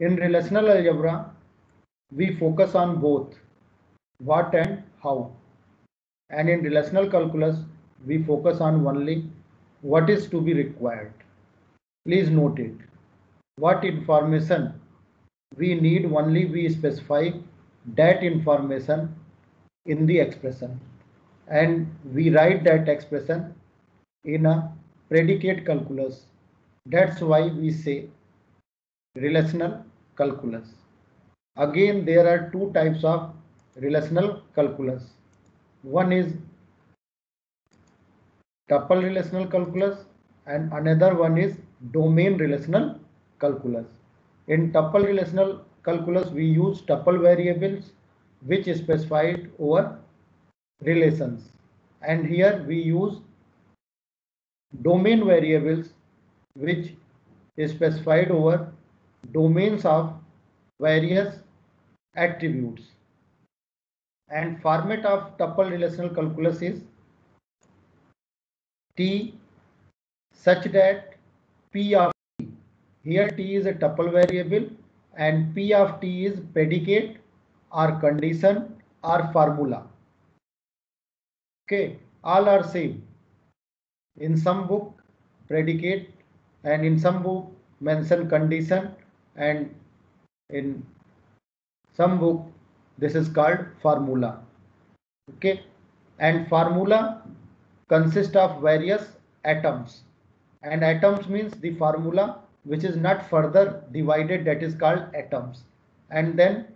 In relational algebra, we focus on both what and how. And in relational calculus, we focus on only what is to be required. Please note it. What information we need, only we specify that information in the expression, and we write that expression in a predicate calculus. That's why we say relational calculus. Again, there are two types of relational calculus. One is tuple relational calculus and another one is domain relational calculus. In tuple relational calculus, we use tuple variables which is specified over relations, and here we use domain variables which is specified over domains of various attributes. And format of tuple relational calculus is T such that P of T, here T is a tuple variable and P of T is predicate or condition or formula. Okay, all are same. In some book predicate, and in some book mention condition, and in some book this is called formula. Okay, and formula consists of various atoms, and atoms means the formula which is not further divided, that is called atoms. And then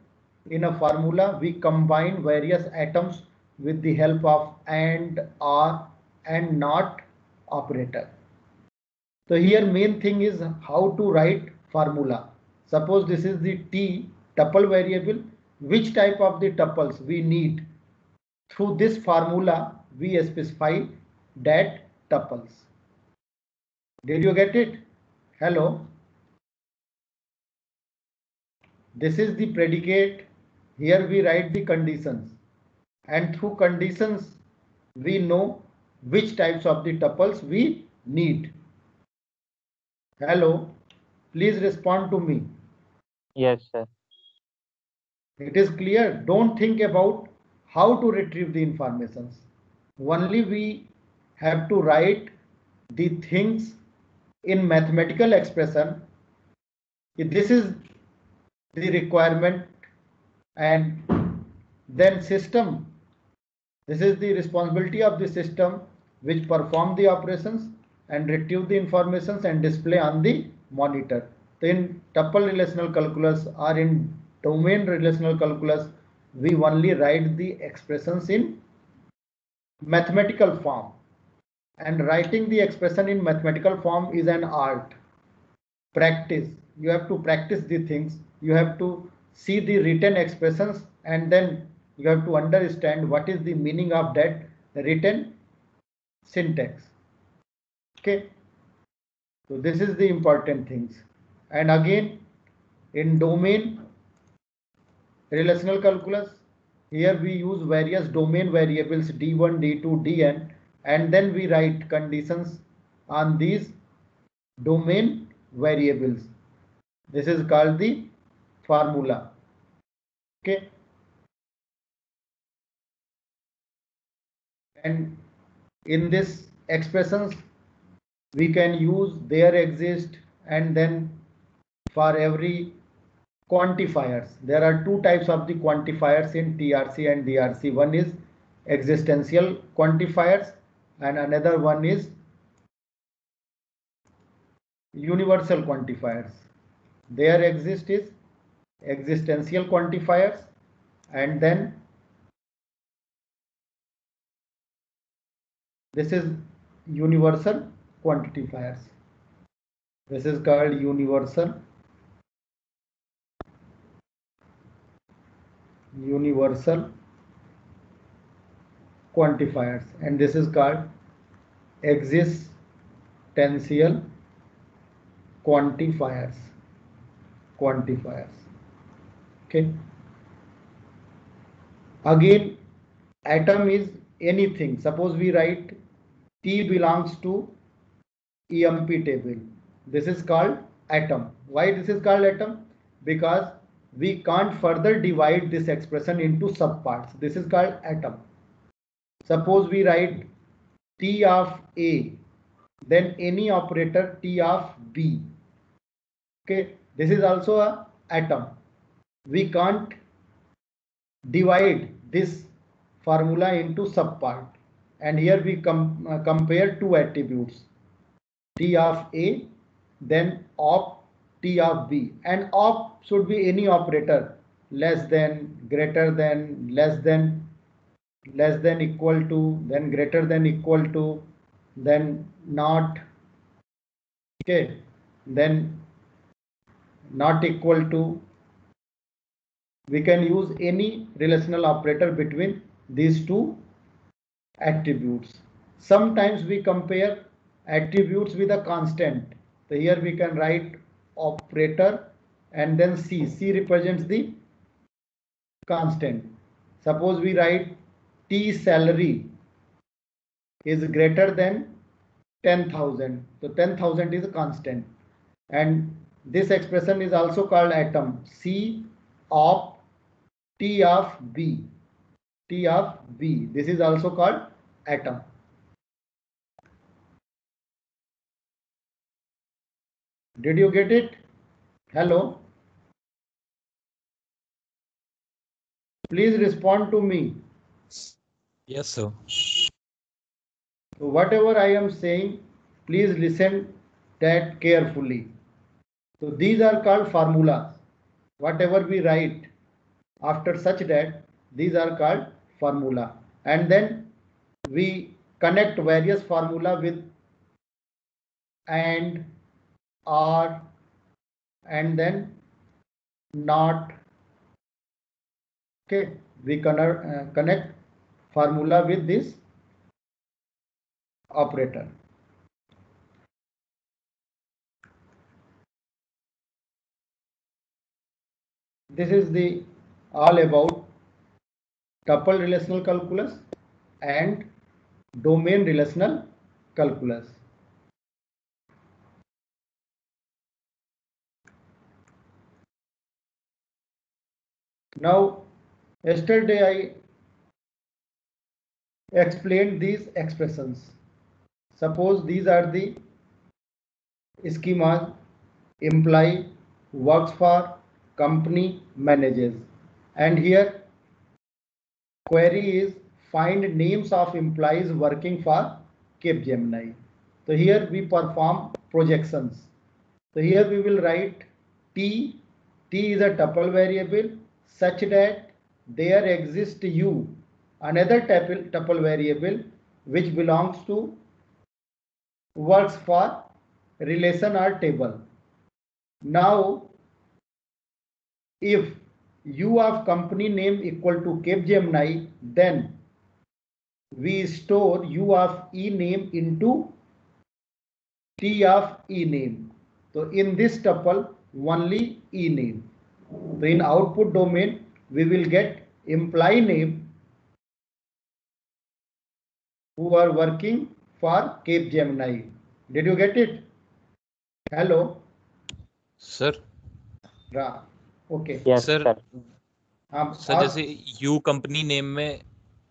in a formula we combine various atoms with the help of and, or, and not operator. So here main thing is how to write formula. Suppose this is the T tuple variable, which type of the tuples we need. Through this formula we specify that tuples. Did you get it? Hello. This is the predicate. Here we write the conditions, and through conditions we know which types of the tuples we need. Hello, please respond to me. Yes, sir. It is clear. Don't think about how to retrieve the informations. Only we have to write the things in mathematical expression. This is the requirement, and then system. This is the responsibility of the system which perform the operations and retrieve the informations and display on the monitor. So in tuple relational calculus or in domain relational calculus, we only write the expressions in mathematical form, and writing the expression in mathematical form is an art. Practice. You have to practice the things. You have to see the written expressions, and then you have to understand what is the meaning of that written syntax. Okay, so this is the important things. And again, in domain relational calculus, here we use various domain variables d1, d2, dn, and then we write conditions on these domain variables. This is called the formula. Okay, and in this expressions we can use there exist, and then for every quantifiers, there are two types of the quantifiers in TRC and DRC. One is existential quantifiers and another one is universal quantifiers. There exist is existential quantifiers, and then this is universal quantifiers. This is called universal quantifiers, and this is called existential quantifiers. Okay, again atom is anything. Suppose we write T belongs to EMP table. This is called atom. Why this is called atom? because we can't further divide this expression into subparts. This is called atom. Suppose we write T of A, then any operator T of B. Okay, this is also a atom. We can't divide this formula into subpart, and here we compare two attributes, T of A, then op T of B, and op should be any operator, less than, greater than, less than, equal to, then greater than, equal to, then not, okay, then not equal to. We can use any relational operator between these two attributes. Sometimes we compare attributes with a constant. So here we can write operator and then C. C represents the constant. Suppose we write T salary is greater than 10,000. So 10,000 is a constant. And this expression is also called atom. C of T of B. T of B. This is also called atom. Did you get it? Hello? Please respond to me. Yes, sir. So whatever I am saying, please listen that carefully. So these are called formulas. Whatever we write after such that, these are called formula. And then we connect various formula with and, or, and then not. Okay, we connect formula with this operator. This is the all about tuple relational calculus and domain relational calculus. Now, yesterday I explained these expressions. Suppose these are the schemas: employee, works for, company, manages. And here query is find names of employees working for Capgemini. So here we perform projections. So here we will write T. T is a tuple variable such that there exists U, another tuple variable which belongs to works for relation or table. Now, if U of company name equal to Capgemini, then we store U of E name into T of E name. So in this tuple, only E name. So in output domain, we will get employee name who are working for Capgemini. Did you get it? Hello? Sir? Okay. Yes, sir. Sir जैसे you company name में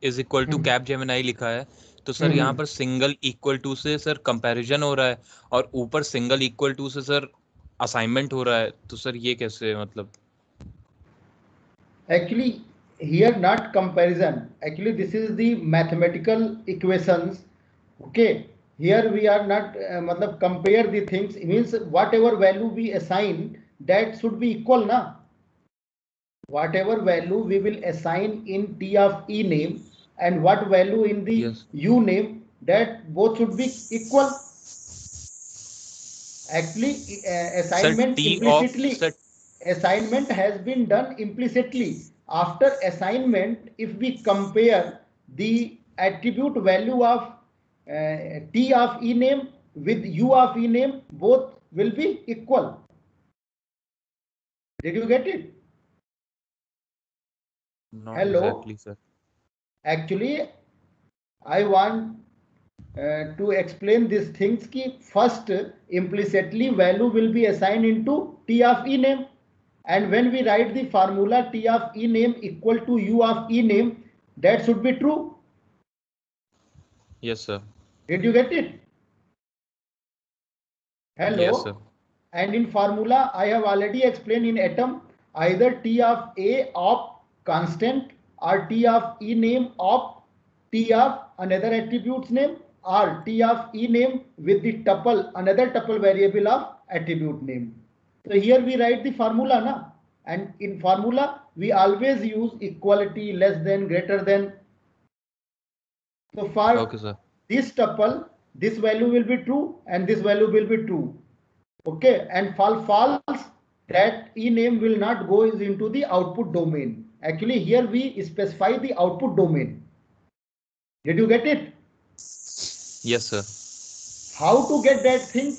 is equal to Capgemini लिखा है, तो sir यहाँ पर single equal to से sir comparison हो रहा है और ऊपर सिंगल इक्वल टू से सर असाइनमेंट हो रहा है, तो सर ये कैसे, मतलब actually here not comparison, actually this is the mathematical equations. Okay, here we are not matlab compare the things, means whatever value we assign that should be equal na. Whatever value we will assign in T of E name and what value in the U name, that both should be equal. Actually assignment implicitly, assignment has been done implicitly. After assignment, if we compare the attribute value of T of E name with U of E name, both will be equal. Did you get it? Not Hello? Exactly, sir. Actually, I want to explain these things ki first implicitly value will be assigned into T of E name. And when we write the formula T of E name equal to U of E name, that should be true. Yes, sir. Did you get it? Hello. Yes, sir. And in formula, I have already explained in atom, either T of A of constant or T of E name of T of another attribute's name or T of E name with the tuple, another tuple variable of attribute name. So here we write the formula, na? And in formula, we always use equality, less than, greater than. So for Okay, sir. this tuple, this value will be true and this value will be true. Okay, and for false, that E name will not go into the output domain. Actually, here we specify the output domain. Did you get it? Yes, sir. How to get that thing?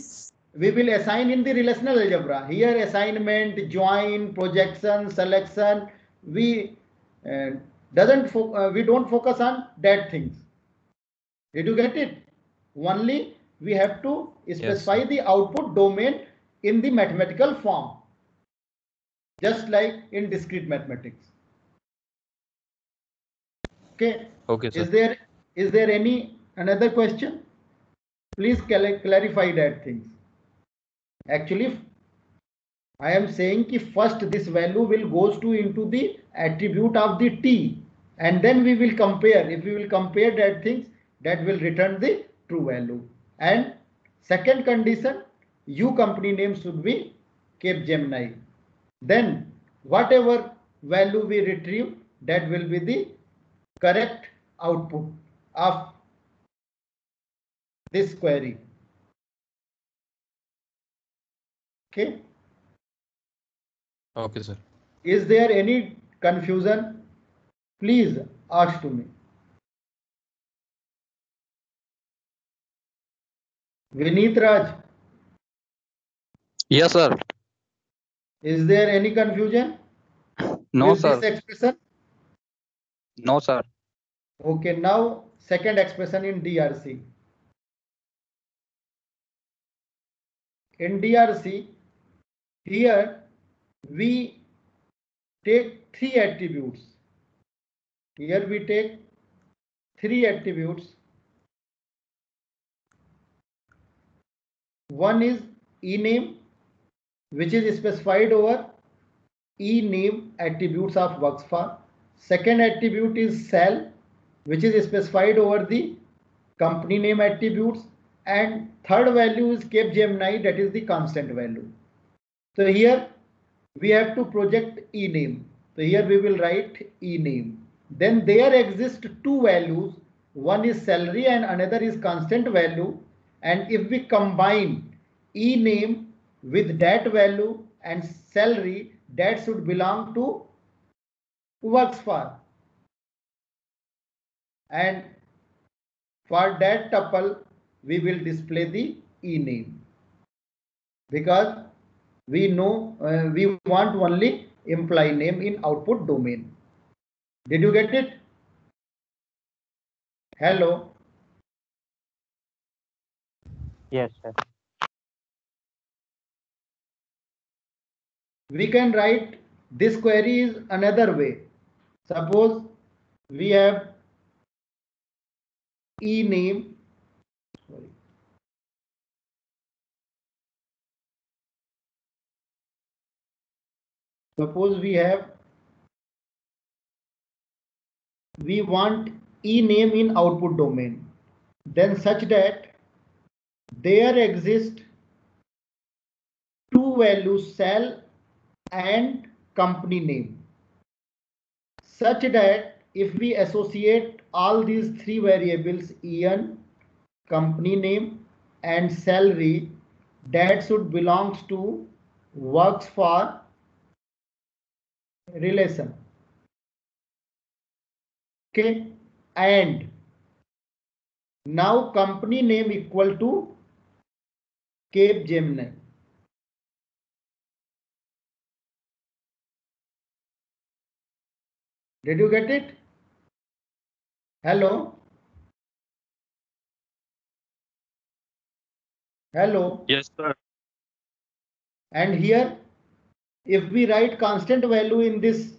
We will assign in the relational algebra. Here assignment, join, projection, selection. We we don't focus on that things. Did you get it? Only we have to specify Yes, the output domain in the mathematical form, just like in discrete mathematics. Okay. Okay, sir. Is there any another question? Please clarify that things. Actually, I am saying कि first this value will goes to into the attribute of the T, and then we will compare. If we will compare that things, that will return the true value. And second condition, U company name should be Capgemini. Then whatever value we retrieve, that will be the correct output of this query. Okay. Okay, sir. Is there any confusion? Please ask to me. Vineet Raj. Yes, sir. Is there any confusion? No, with sir. this expression? No, sir. Okay, now second expression in DRC. In DRC, here we take three attributes. Here we take three attributes. One is ename, which is specified over ename attributes of Workspar. Second attribute is cell, which is specified over the company name attributes. And third value is Capgemini, that is the constant value. So here we have to project ename. So here we will write ename. Then there exist two values. One is salary and another is constant value. And if we combine ename with that value and salary, that should belong to Workspar. And for that tuple, we will display the ename, because we know we want only employee name in output domain. Did you get it? Hello. Yes, sir. We can write this query is another way. Suppose we have ename. Suppose we want ename in output domain, then such that there exist two values, cell and company name, such that if we associate all these three variables, en, company name and salary, that should belongs to Workspar relation. Okay, and now company name equal to Capgemini. Did you get it? Hello. Hello. Yes, sir. And here If we write constant value in this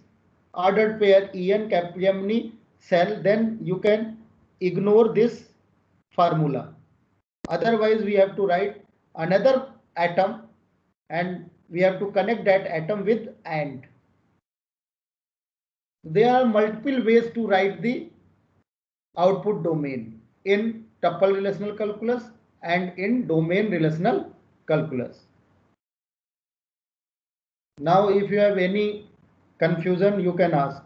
ordered pair En Capgemini cell, then you can ignore this formula. Otherwise, we have to write another atom and we have to connect that atom with AND. There are multiple ways to write the output domain in tuple relational calculus and in domain relational calculus. Now, if you have any confusion, you can ask.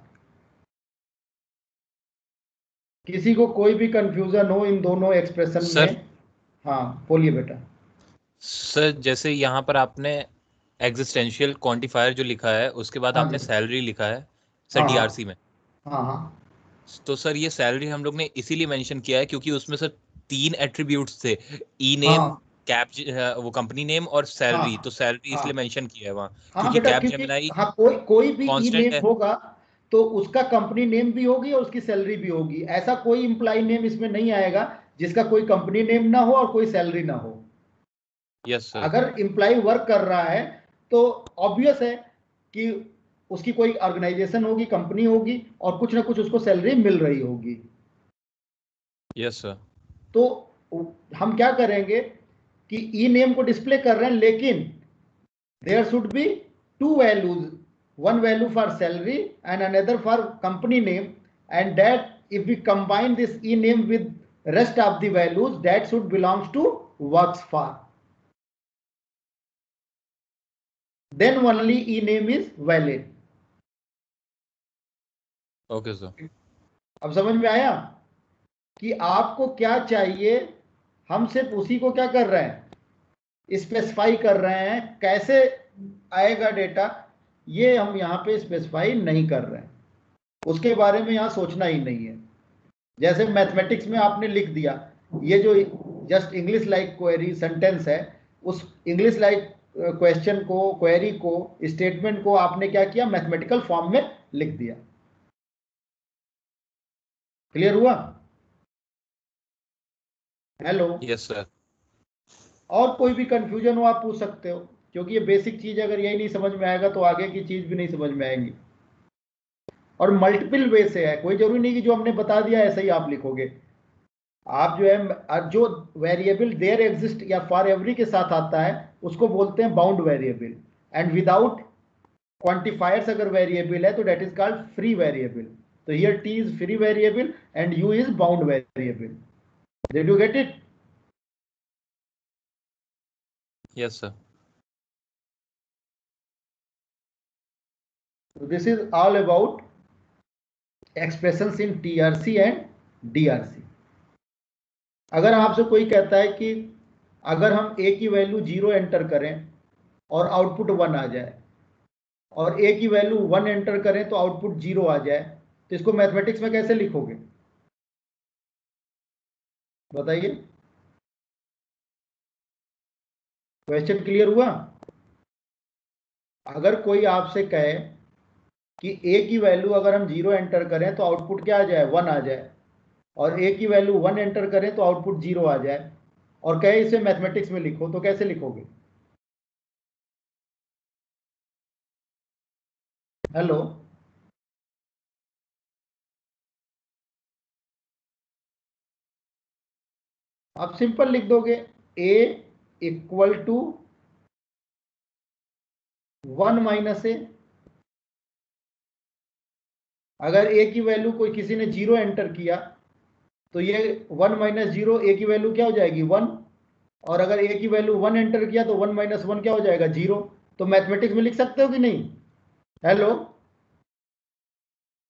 किसी को कोई भी confusion हो इन दोनों expression में? हाँ बोलिए बेटा। सर जैसे यहाँ पर आपने एग्जिस्टेंशियल क्वांटिफायर जो लिखा है उसके बाद आपने सैलरी लिखा है सर डीआरसी में। हाँ। तो सर ये सैलरी हम लोग ने इसीलिए मेंशन किया है क्योंकि उसमें सर 3 एट्रीब्यूट्स थे, ई नेम, कैप वो कंपनी नेम और सैलरी। तो सैलरी इसलिए मेंशन किया है वहाँ क्योंकि कैप जेमिनाई कोई भी ई नेम होगा तो उसका कंपनी नेम भी होगी और उसकी सैलरी भी होगी। ऐसा कोई इंप्लाई नेम इसमें नहीं आएगा जिसका कोई कंपनी नेम ना हो और कोई सैलरी ना हो। Yes sir. अगर इंप्लाई वर्क कर रहा है तो ऑब्वियस है कि उसकी कोई ऑर्गेनाइजेशन होगी, कंपनी होगी और कुछ ना कुछ उसको सैलरी मिल रही होगी। Yes sir. तो हम क्या करेंगे कि ई नेम को डिस्प्ले कर रहे हैं लेकिन there should be 2 values, one value for salary and another for company name, and that if we combine this e name with rest of the values, that should belongs to works for, then only e name is valid. Okay sir. अब समझ में आया कि आपको क्या चाहिए? हम सिर्फ उसी को क्या कर रहे हैं, स्पेसिफाई कर रहे हैं। कैसे आएगा डेटा ये हम यहाँ पे स्पेसिफाई नहीं कर रहे हैं, उसके बारे में यहाँ सोचना ही नहीं है। जैसे मैथमेटिक्स में आपने लिख दिया, ये जो just English like query sentence है, उस इंग्लिश लाइक क्वेश्चन को, क्वेरी को, स्टेटमेंट को आपने क्या किया, मैथमेटिकल फॉर्म में लिख दिया। क्लियर हुआ? हेलो। Yes sir. और कोई भी कंफ्यूजन हो आप पूछ सकते हो, क्योंकि ये बेसिक चीज अगर यही नहीं समझ में आएगा तो आगे की चीज भी नहीं समझ में आएंगी। और मल्टीपल वे से है, कोई जरूरी नहीं कि जो हमने बता दिया ऐसा ही आप लिखोगे। आप जो है, जो वेरिएबल देयर एग्जिस्ट या फॉर एवरी के साथ आता है उसको बोलते हैं bound variable, and without quantifiers अगर वेरिएबल है तो that is called free variable. तो here T is free variable and U is bound variable. Did you get it? Yes sir. So this is all about expressions in TRC and DRC. अगर आपसे कोई कहता है कि अगर हम a की वैल्यू 0 एंटर करें और आउटपुट 1 आ जाए, और a की वैल्यू 1 एंटर करें तो आउटपुट 0 आ जाए, तो इसको मैथमेटिक्स में कैसे लिखोगे? बताइए। क्वेश्चन क्लियर हुआ? अगर कोई आपसे कहे कि a की वैल्यू अगर हम 0 एंटर करें तो आउटपुट क्या आ जाए, 1 आ जाए, और a की वैल्यू 1 एंटर करें तो आउटपुट 0 आ जाए, और कहे इसे मैथमेटिक्स में लिखो, तो कैसे लिखोगे? हेलो। आप सिंपल लिख दोगे a equal to 1 minus a। अगर a की वैल्यू कोई किसी ने 0 एंटर किया तो ये 1 माइनस 0, a की वैल्यू क्या हो जाएगी, 1। और अगर a की वैल्यू 1 एंटर किया तो 1 माइनस 1 क्या हो जाएगा, 0। तो मैथमेटिक्स में लिख सकते हो कि नहीं? Hello.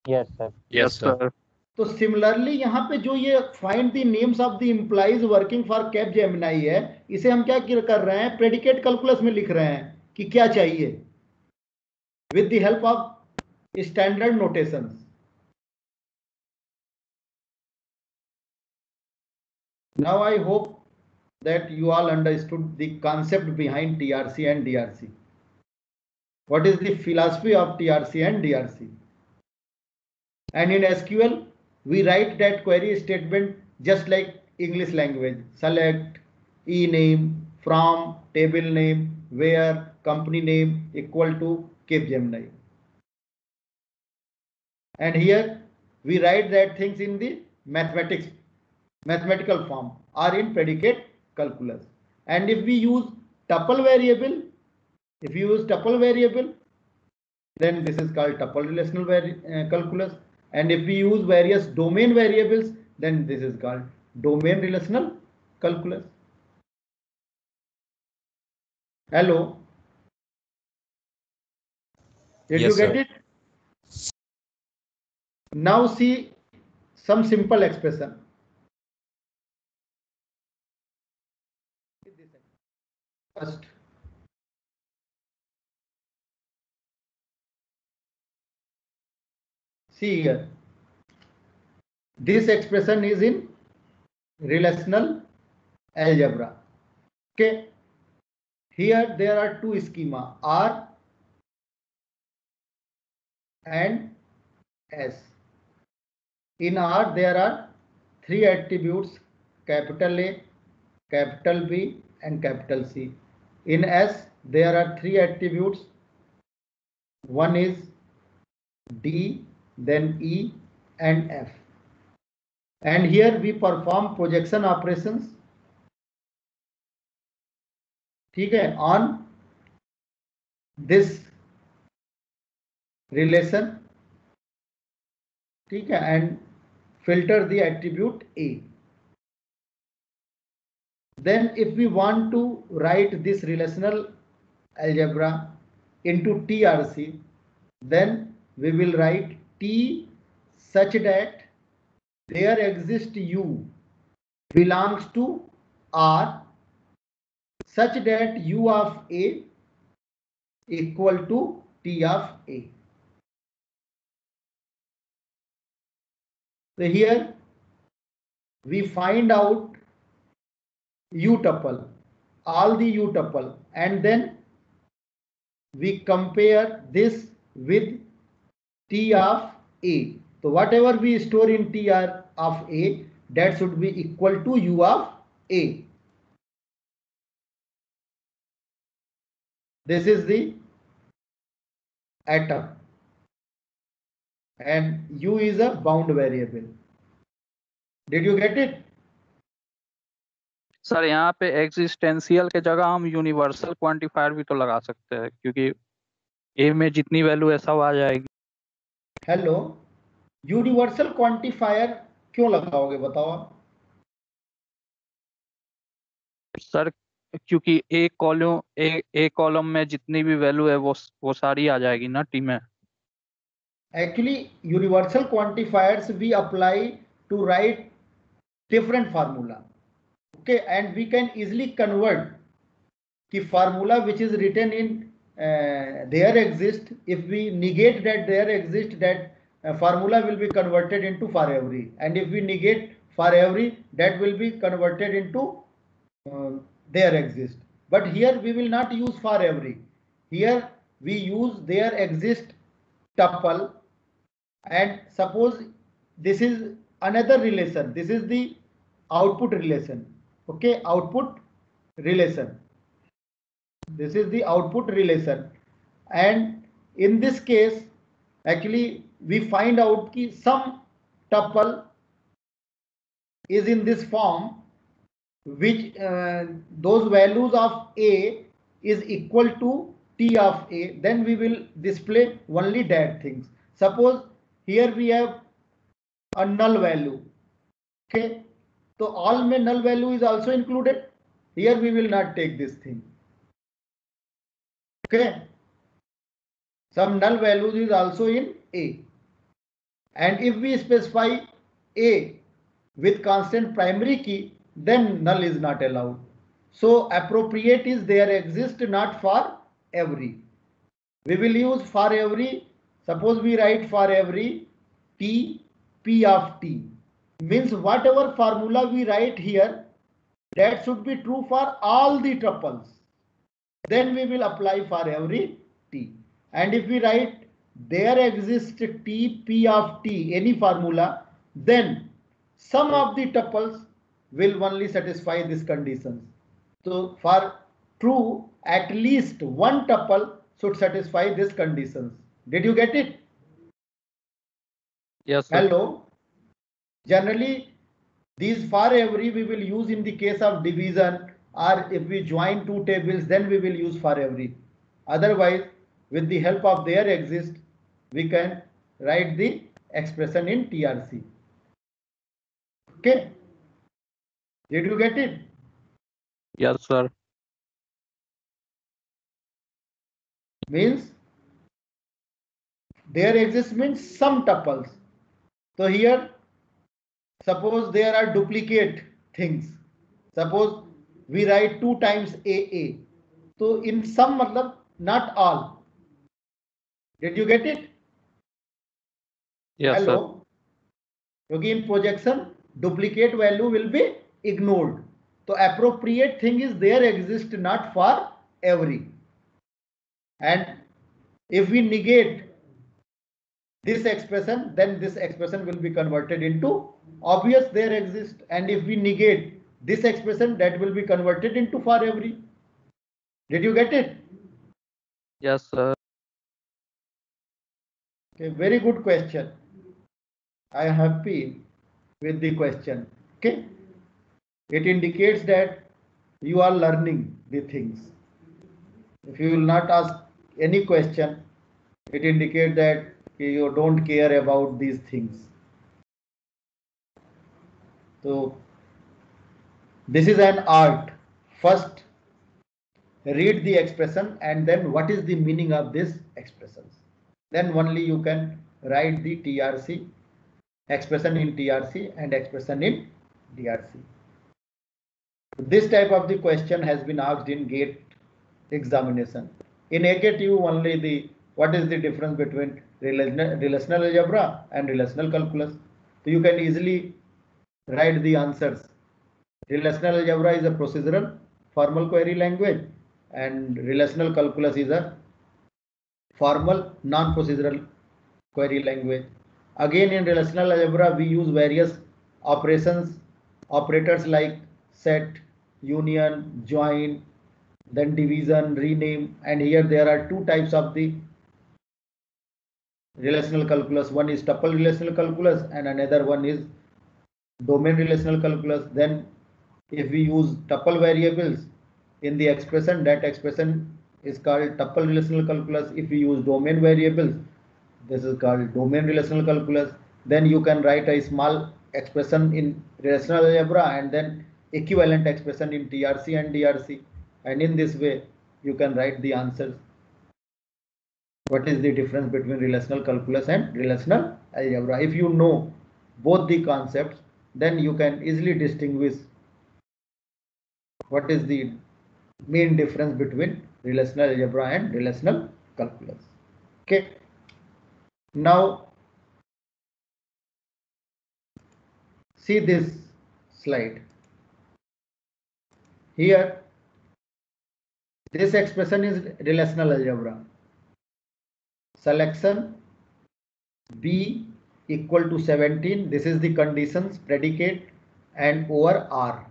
Yes sir. Yes sir. तो सिमिलरली यहाँ पे जो ये find the names of the employees working for cap Gemini है, इसे हम क्या कर रहे हैं, प्रेडिकेट कैलकुलस में लिख रहे हैं कि क्या चाहिए, with the help of standard notations. Now I hope that you all understood the concept behind TRC and DRC. What is the philosophy of TRC and DRC? And in SQL, we write that query statement just like English language. Select, e-name, from, table name, where, company name equal to Capgemini. And here we write that things in the mathematical form or in predicate calculus. And if we use tuple variable, then this is called tuple relational calculus. And if we use various domain variables, then this is called domain relational calculus. Hello? Did you get it? Now see some simple expression. First, see here. This expression is in relational algebra. Okay. Here there are two schema, R and S. In R there are three attributes, capital A, capital B and capital C. In S there are three attributes. One is D, then E and F. And here we perform projection operations. Okay, on this relation. Okay, and filter the attribute A. Then if we want to write this relational algebra into TRC, then we will write T such that there exists U belongs to R such that U of A equal to T of A. So here we find out U tuple, all the U tuple, and then we compare this with T of A. So whatever we store in T of A, that should be equal to U of A. This is the atom and U is a bound variable. Did you get it? Sir यहाँ पे existential के जगह हम universal quantifier भी तो लगा सकते हैं, क्योंकि ए में जितनी वैल्यू है सब आ जाएगी. हेलो, यूनिवर्सल क्वांटिफायर क्यों लगाओगे बताओ आप? सर क्योंकि एक कॉलम में जितनी भी वैल्यू है वो सारी आ जाएगी ना टी में. Actually, universal quantifiers we apply to write different formula. Okay, and we can easily convert the formula which is written in there exist. If we negate that there exist, that formula will be converted into for every, and if we negate for every, that will be converted into there exist. But here we will not use for every. Here we use there exist tuple, and suppose this is another relation. This is the output relation. Okay, output relation. This is the output relation, and in this case actually we find out that some tuple is in this form which those values of A is equal to T of A. Then we will display only that things. Suppose here we have a null value. Okay, so all में null value is also included. Here we will not take this thing. Okay, some null values is also in A, and if we specify A with constant primary key, then null is not allowed. So appropriate is there exist, not for every. We will use for every. Suppose we write for every T P of T, means whatever formula we write here, that should be true for all the tuples. Then we will apply for every T. And if we write there exists T P of T, any formula, then some of the tuples will only satisfy these conditions. So for true, at least one tuple should satisfy these conditions. Did you get it? Yes, sir. Hello. Generally, these for every we will use in the case of division, or if we join two tables, then we will use for every. Otherwise, with the help of there exist, we can write the expression in TRC. Okay. Did you get it? Yes, sir. Means there exists means some tuples. So here, suppose there are duplicate things. Suppose we write 2 times AA. So in some matlab, not all. Did you get it? Yes, sir. Hello. क्योंकि in projection duplicate value will be ignored. So appropriate thing is there exist not for every. And if we negate this expression, then this expression will be converted into obvious there exist. And if we negate this expression, that will be converted into for every. Did you get it? Yes, sir. Okay, very good question. I am happy with the question. Okay, it indicates that you are learning the things. If you will not ask any question, it indicates that you don't care about these things. So this is an art. First, read the expression and then what is the meaning of this expressions. Then only you can write the TRC, expression in TRC and expression in DRC. This type of the question has been asked in GATE examination. In AGATE, you only the what is the difference between relational algebra and relational calculus. So you can easily write the answers. Relational algebra is a procedural formal query language and relational calculus is a formal non-procedural query language. Again, in relational algebra, we use various operators like set, union, join, then division, rename, and here there are two types of the relational calculus. One is tuple relational calculus and another one is domain relational calculus. Then if we use tuple variables in the expression, that expression is called tuple relational calculus. If we use domain variables, this is called domain relational calculus. Then you can write a small expression in relational algebra and then equivalent expression in TRC and DRC. And in this way, you can write the answers. What is the difference between relational calculus and relational algebra? If you know both the concepts, then you can easily distinguish what is the main difference between relational algebra and relational calculus. Okay. Now, see this slide. Here, this expression is relational algebra. Selection B equal to 17. This is the conditions, predicate and over R.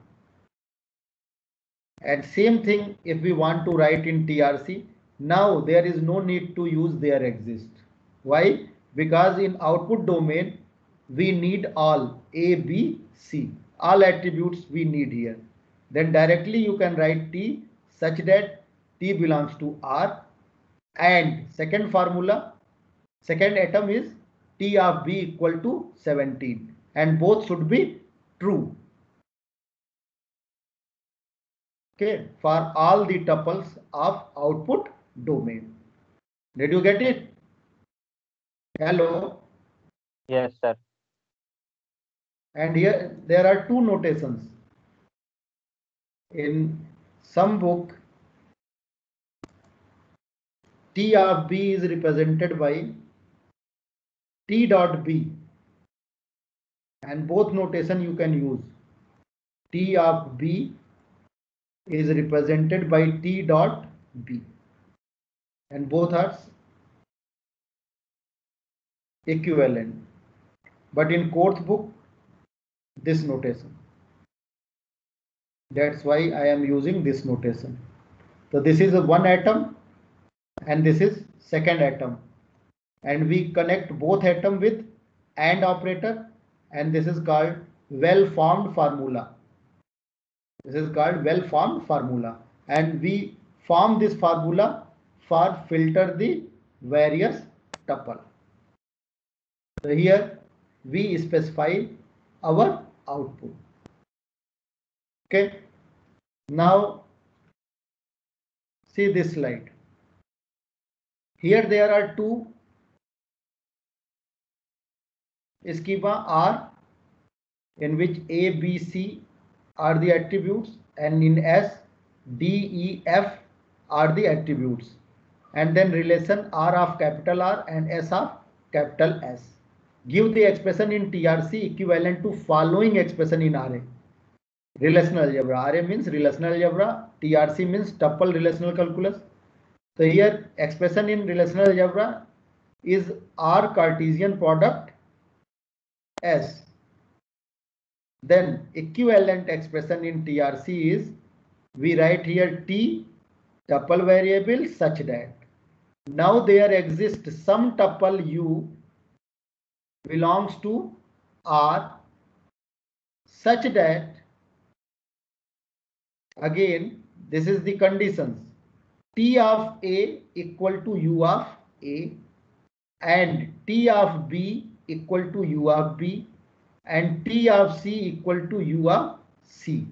And same thing if we want to write in TRC. Now there is no need to use there exist. Why? Because in output domain we need all A, B, C. All attributes we need here. Then directly you can write T such that T belongs to R. And second formula, second atom is T of B equal to 17. And both should be true. Okay, for all the tuples of output domain. Did you get it? Hello? Yes, sir. And here there are two notations. In some book, T of B is represented by T dot B. And both notation you can use. T of B is represented by T dot B. And both are equivalent. But in Korth book, this notation. That's why I am using this notation. So this is a one atom and this is second atom, and we connect both atom with AND operator, and this is called well formed formula. This is called well formed formula, and we form this formula for filter the various tuple. So here we specify our output. Okay, now see this slide. Here there are two schema R, in which A, B, C are the attributes, and in S, D, E, F are the attributes, and then relation R of capital R and S of capital S. Give the expression in TRC equivalent to following expression in RA. Relational algebra. RA means relational algebra. TRC means tuple relational calculus. So here expression in relational algebra is R Cartesian product S. Then equivalent expression in TRC is, we write here T tuple variable such that now there exists some tuple U belongs to R such that, again this is the conditions, T of A equal to U of A and T of B equal to U of B and T of C equal to U of C.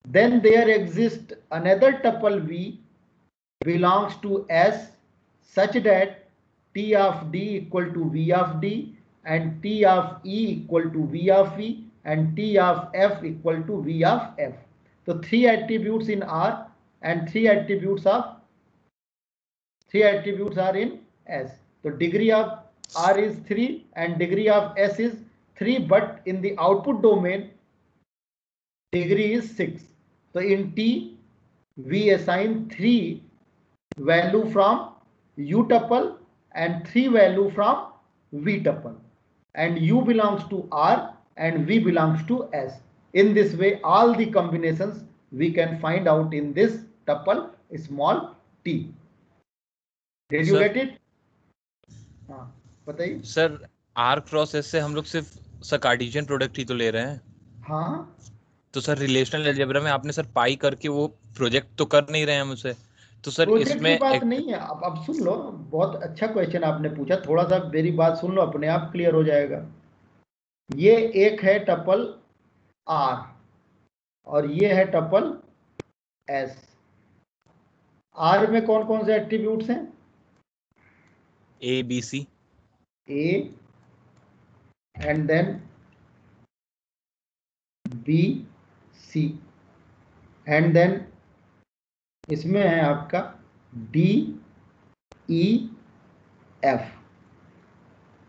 Then there exists another tuple V belongs to S such that T of D equal to V of D and T of E equal to V of E and T of F equal to V of F. So three attributes in R and three attributes are in S. So degree of R is 3 and degree of S is 3, but in the output domain degree is 6. So in T we assign 3 value from U tuple and 3 value from V tuple, and U belongs to R and V belongs to S. In this way all the combinations we can find out in this tuple small t. Did you get it? हाँ बताइए sir, R cross S से हम लोग सिर्फ sir Cartesian product ही तो ले रहे हैं. हाँ तो सर रिलेशनल अलजेब्रा में आपने सर पाई करके वो प्रोजेक्ट तो कर नहीं रहे हम उसे. तो सर प्रोजेक्ट की बात नहीं है. अब सुन लो, बहुत अच्छा क्वेश्चन आपने पूछा. थोड़ा सा मेरी बात सुन लो, अपने आप क्लियर हो जाएगा. ये एक है टपल R और ये है टपल S. R में कौन कौन से एट्रीब्यूट्स हैं? A, B, C. A and then B, C and then इसमें है आपका D, E, F.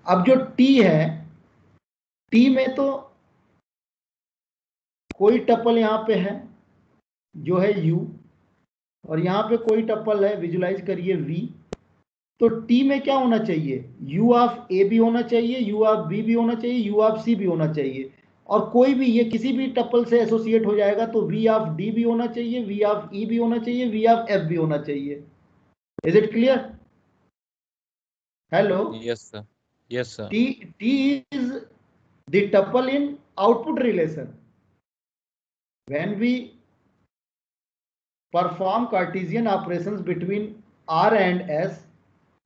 अब जो T है, T में तो कोई टपल यहां पे है जो है U, और यहां पे कोई टपल है, विजुलाइज करिए V. तो T में क्या होना चाहिए? U ऑफ A भी होना चाहिए, U ऑफ B भी होना चाहिए, U ऑफ C भी होना चाहिए, और कोई भी ये किसी भी टपल से एसोसिएट हो जाएगा तो V ऑफ D भी होना चाहिए, V ऑफ E भी होना चाहिए, V ऑफ F भी होना चाहिए. Is it clear? Hello? Yes sir. Yes sir. T is the tuple in output relation. When we perform Cartesian operations between R and S,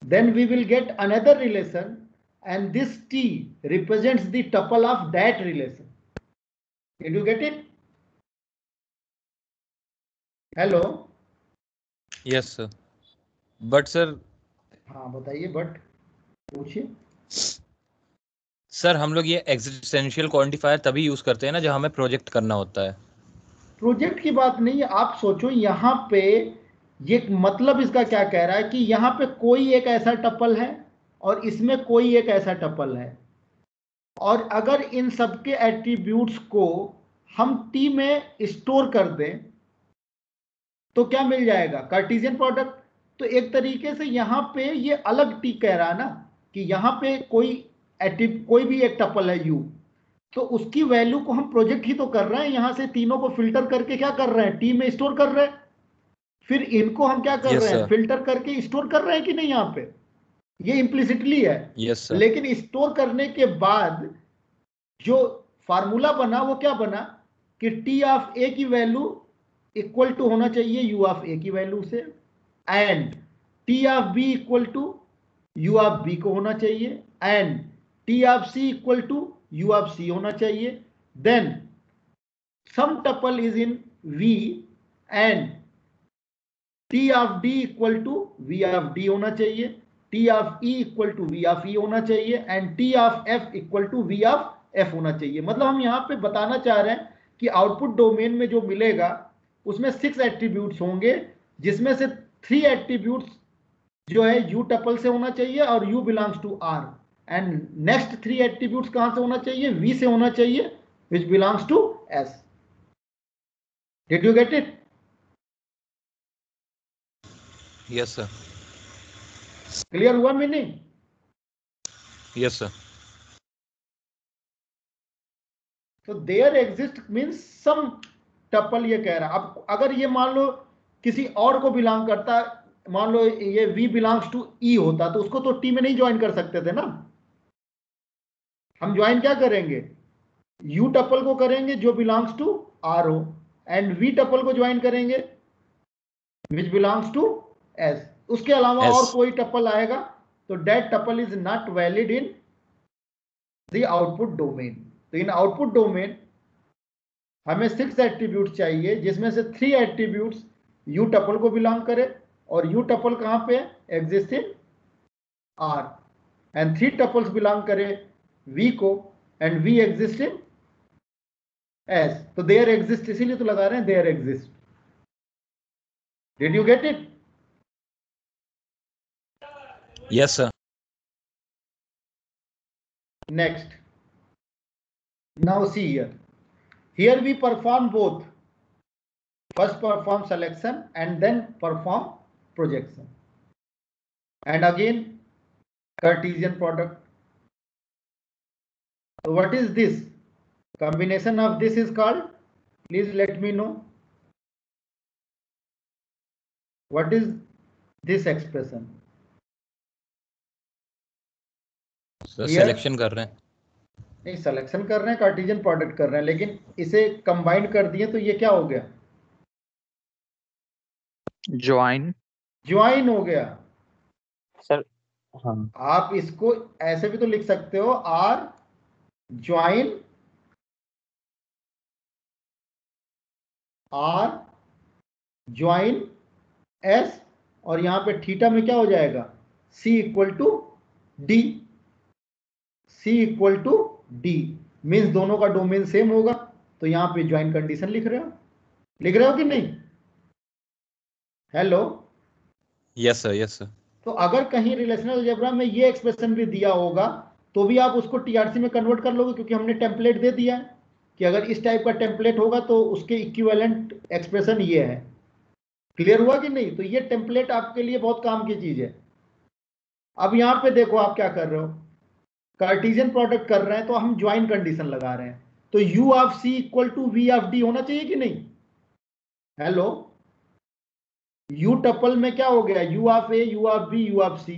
then we will get another relation, and this T represents the tuple of that relation. Did you get it? Hello? Yes sir. But sir, हाँ बताइए. But पूछिए sir. हम लोग ये existential quantifier तभी use करते हैं ना जब हमें प्रोजेक्ट करना होता है. प्रोजेक्ट की बात नहीं है. आप सोचो यहाँ पे ये मतलब इसका क्या कह रहा है कि यहाँ पे कोई एक ऐसा टपल है और इसमें कोई एक ऐसा टपल है, और अगर इन सबके एट्रीब्यूट्स को हम टी में स्टोर कर दें तो क्या मिल जाएगा? Cartesian product. तो एक तरीके से यहाँ पे ये अलग टी कह रहा है ना कि यहाँ पे कोई भी एक टपल है U, तो उसकी वैल्यू को हम प्रोजेक्ट ही तो कर रहे हैं. यहां से तीनों को फिल्टर करके क्या कर रहे हैं? टी में स्टोर कर रहे हैं. फिर इनको हम क्या कर रहे हैं, फिल्टर करके स्टोर कर रहे हैं कि नहीं, यहाँ पे ये इम्प्लिसिटली है। लेकिन स्टोर करने के बाद जो फार्मूला बना वो क्या बना कि टी ऑफ ए की वैल्यू इक्वल टू होना चाहिए यू ऑफ ए की वैल्यू से, and t of B equal to U of B को होना चाहिए, and t of C equal to U of C होना चाहिए। Then some tuple is in V and t of D equal to V of D होना चाहिए, t of E equal to V of E होना चाहिए, and t of F equal to V of F होना चाहिए। मतलब हम यहां पे बताना चाह रहे हैं कि आउटपुट डोमेन में जो मिलेगा उसमें 6 एट्रीब्यूट्स होंगे, जिसमें से 3 एट्रीब्यूट्स जो है यू टपल से होना चाहिए और U belongs to R, and next 3 attributes कहां से होना चाहिए, वी से होना चाहिए which belongs to S. Did you get it? Yes sir. Clear हुआ मीनिंग? Yes sir. तो there exist means some tuple, ये कह रहा है। अब अगर ये मान लो किसी और को बिलोंग करता, मान लो ये v बिलोंग्स टू e होता, तो उसको तो t में नहीं ज्वाइन कर सकते थे ना। हम ज्वाइन क्या करेंगे, u टपल को करेंगे जो बिलोंग्स टू r हो, एंड v टपल को ज्वाइन करेंगे विच बिलोंग्स टू s। उसके अलावा और कोई टपल आएगा तो that tuple is not valid in the output domain. तो इन आउटपुट डोमेन हमें 6 एट्रीब्यूट्स चाहिए, जिसमें से 3 एट्रीब्यूट्स यू टपल को बिलोंग करे, और यू टपल कहां पे exist in R, and 3 tuples belong करे वी को, and V exist in S. तो देयर एग्जिस्ट इसीलिए तो लगा रहे हैं there exist. Did you get it? Yes sir. Next, now see here, here we perform both, first perform selection and then perform projection, and again Cartesian product. So what is this combination of this is called? Please let me know what is this expression. Selection कर रहे हैं, नहीं selection कर रहे हैं, Cartesian product कर रहे हैं, लेकिन इसे कंबाइन कर दिए तो ये क्या हो गया, ज्वाइन हो गया सर। हाँ, आप इसको ऐसे भी तो लिख सकते हो, आर ज्वाइन एस, और यहां पे थीटा में क्या हो जाएगा, C equal to D. C equal to D means दोनों का डोमेन सेम होगा, तो यहां पे ज्वाइन कंडीशन लिख रहे हो कि नहीं? Hello? Yes sir, yes sir. तो अगर कहीं रिलेशनल अलजेब्रा में ये एक्सप्रेशन भी दिया होगा तो भी आप उसको टीआरसी में कन्वर्ट कर लोगे, क्योंकि हमने टेम्पलेट दे दिया है कि अगर इस टाइप का टेम्पलेट होगा तो उसके इक्विवेलेंट एक्सप्रेशन ये है। क्लियर हुआ कि नहीं? तो ये टेम्पलेट आपके लिए बहुत काम की चीज है। अब यहां पे देखो आप क्या कर रहे हो, कार्टेशियन प्रोडक्ट कर रहे हैं तो हम ज्वाइन कंडीशन लगा रहे हैं, तो u of c equal to v of d होना चाहिए कि नहीं? हेलो? u टपल में क्या हो गया, u of a, u of b, u of c,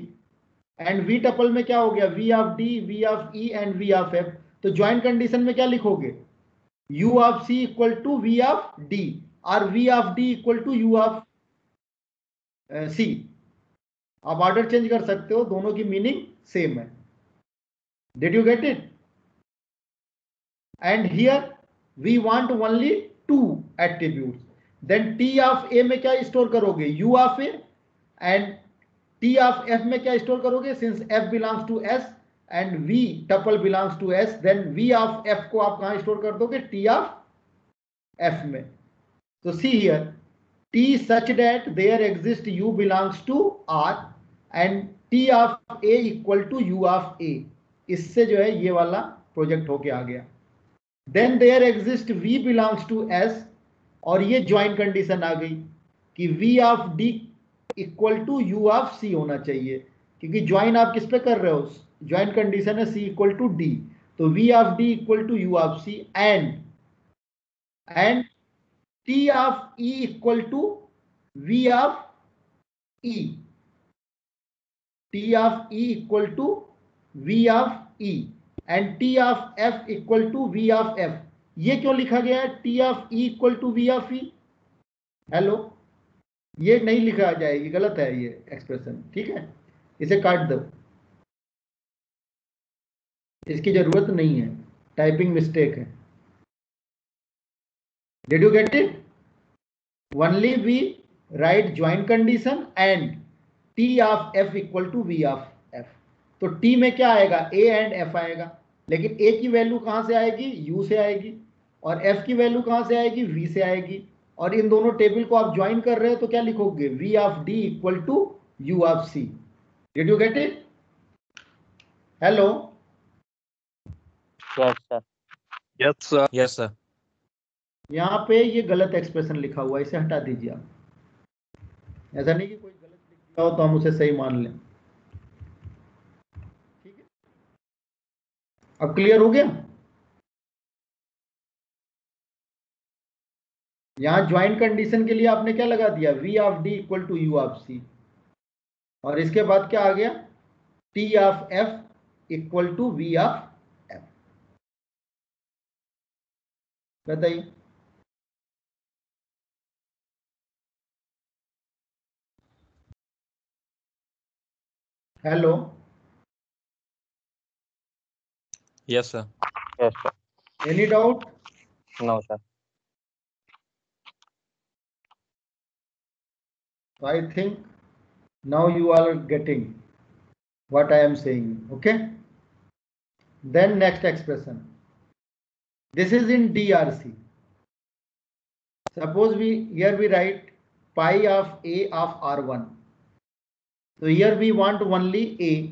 and v tuple में क्या हो गया, v of d, v of e and v of f। तो ज्वाइन कंडीशन में क्या लिखोगे, u of c equal to v of d और v of d equal to u of c। आप ऑर्डर चेंज कर सकते हो, दोनों की मीनिंग सेम है। Did you get it? And here we want only 2 attributes. Then t of a में क्या स्टोर करोगे, u of a, and t of f में क्या स्टोर करोगे, since f belongs to s and v tuple belongs to s, then v of f को आप कहां store कर दोगे, t of f में। तो see here, t such that there exists u belongs to r and t of a equal to u of a। इससे जो है ये वाला प्रोजेक्ट होके आ गया। Then there exist v belongs to s, और ये ज्वाइन कंडीशन आ गई कि v of d equal to u of c होना चाहिए, क्योंकि ज्वाइन आप किस पे कर रहे हो, ज्वाइन कंडीशन है c इक्वल टू d, तो v of d equal to u of c and t of e equal to V of E. T of E equal to V of E and T of F equal to V of F. ये क्यों लिखा गया है T of E equal to V of E? Hello, ये नहीं लिखा जाएगी, गलत है ये एक्सप्रेशन, ठीक है, इसे काट दो, इसकी जरूरत नहीं है, टाइपिंग मिस्टेक है. Did you get it? Only we write joint condition and T of F equal to V of F. तो T में क्या आएगा? A and F आएगा, लेकिन A की वैल्यू कहां से आएगी? U से आएगी, और F की वैल्यू कहां से आएगी? V से आएगी. और इन दोनों टेबल को आप ज्वाइन कर रहे हो तो क्या लिखोगे? V of D equal to U of C. Did you get it? Hello? Yes sir. Yes sir. Yes sir. यहाँ पे ये गलत एक्सप्रेशन लिखा हुआ है, इसे हटा दीजिए आप. ऐसा नहीं कि कोई गलत लिखा हो तो हम उसे सही मान लें. ठीक है, अब क्लियर हो गया? यहां ज्वाइंट कंडीशन के लिए आपने क्या लगा दिया? V of D equal to U of C, और इसके बाद क्या आ गया? T of F equal to V of F. बताइए. Hello? Yes sir. Yes sir. Any doubt? No sir. I think now you are getting what I am saying. Okay, then next expression, this is in DRC. Suppose here we write pi of A of R1. So here we want only A,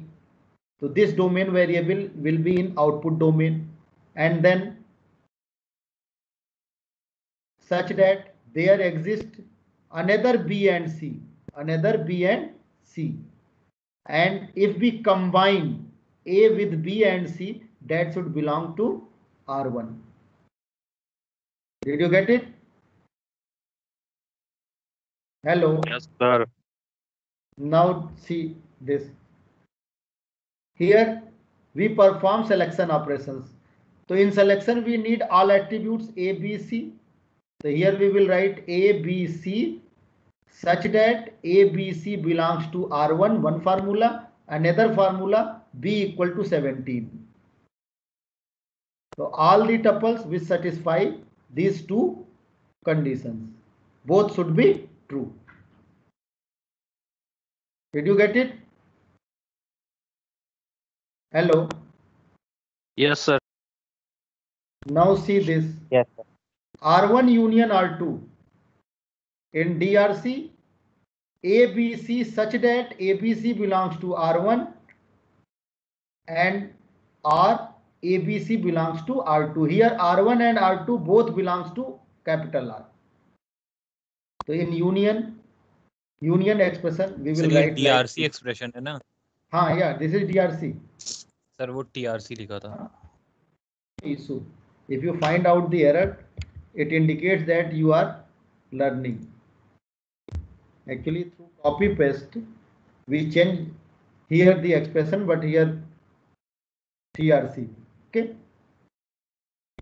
so this domain variable will be in output domain, and then such that there exists another B and C, and if we combine A with B and C, that should belong to R1. Did you get it? Hello? Yes sir. Now see this. Here we perform selection operations. So in selection we need all attributes A, B, C. So here we will write A, B, C such that A, B, C belongs to R1, one formula, another formula B equal to 17. So all the tuples which satisfy these two conditions, both should be true. Did you get it? Hello? Yes sir. Now see this. Yes sir. R1 union R2 in DRC, ABC such that ABC belongs to R1 and R ABC belongs to R2. Here R1 and R2 both belongs to capital R. So in union expression we will write DRC like expression है ना? हाँ, yeah, this is DRC. Sir वो TRC लिखा था. Issue. If you find out the error, it indicates that you are learning. Actually, through copy paste, we change here the expression, but here TRC. Okay.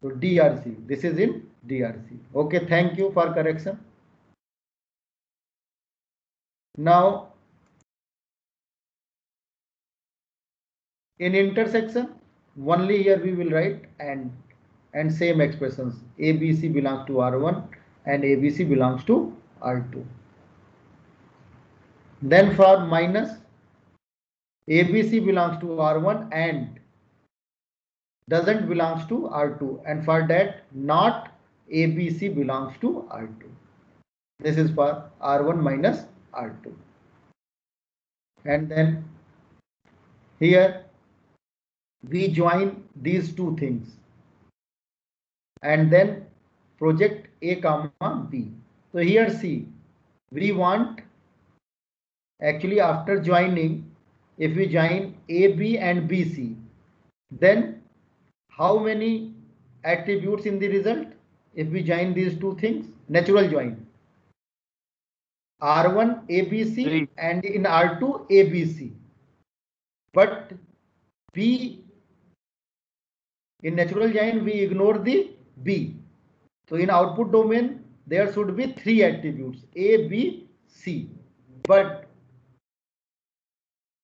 So DRC. This is in DRC. Okay. Thank you for correction. Now, in intersection, only here we will write and same expressions. ABC belongs to R1 and ABC belongs to R2. Then for minus, ABC belongs to R1 and doesn't belongs to R2, and for that not ABC belongs to R2. This is for R1 minus R2. And then here we join these two things and then project A comma B. So here see, we want actually after joining, if we join AB and BC, then how many attributes in the result if we join these two things? Natural join. R1 ABC and in R2 ABC. But B, in natural giant we ignore the B. So in output domain there should be 3 attributes A, B, C. But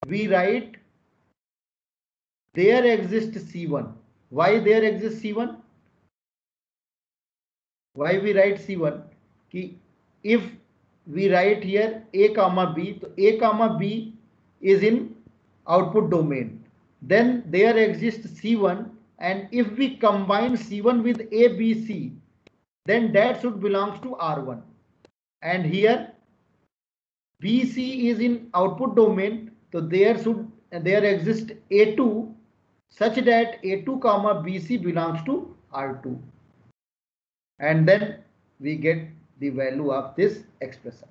we write there exists C1. Why there exists C1? Why we write C1? If we write here A comma B, so A comma B is in output domain. Then there exists C1, and if we combine C1 with A, B, C, then that should belongs to R1. And here BC is in output domain, so there exist A2 such that A2 comma BC belongs to R2. And then we get the value of this expression.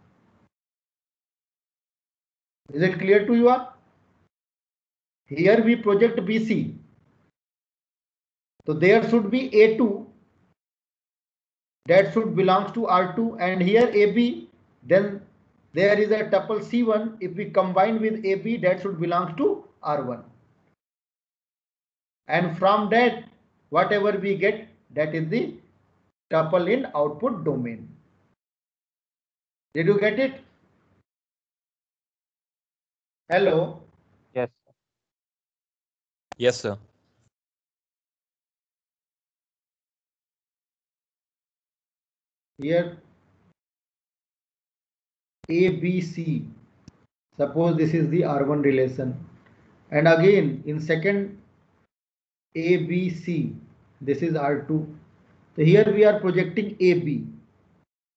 Is it clear to you all? Here we project BC. So there should be A2 that should belongs to R2, and here AB, then there is a tuple C1. If we combine with AB, that should belongs to R1. And from that, whatever we get, that is the tuple in output domain. Did you get it? Hello? Yes. Yes, sir. Here ABC, suppose this is the R1 relation, and again in second ABC, this is R2. So here we are projecting AB.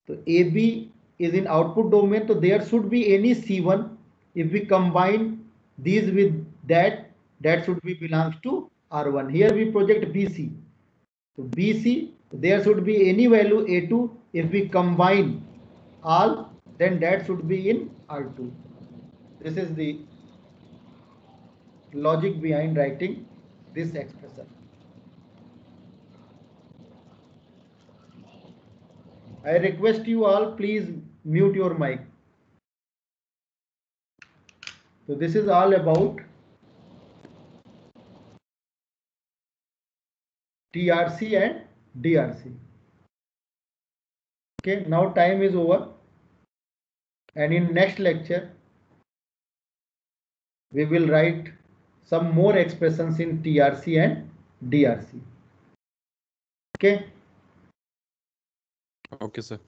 So AB is in output domain, so there should be any C1. If we combine these with that, that should be belongs to R1. Here we project BC. So BC, there should be any value A2. If we combine all, then that should be in R2. This is the logic behind writing this expression. I request you all, please mute your mic. So this is all about TRC and DRC. Okay, now time is over, and in next lecture we will write some more expressions in TRC and DRC. Okay. Okay, sir.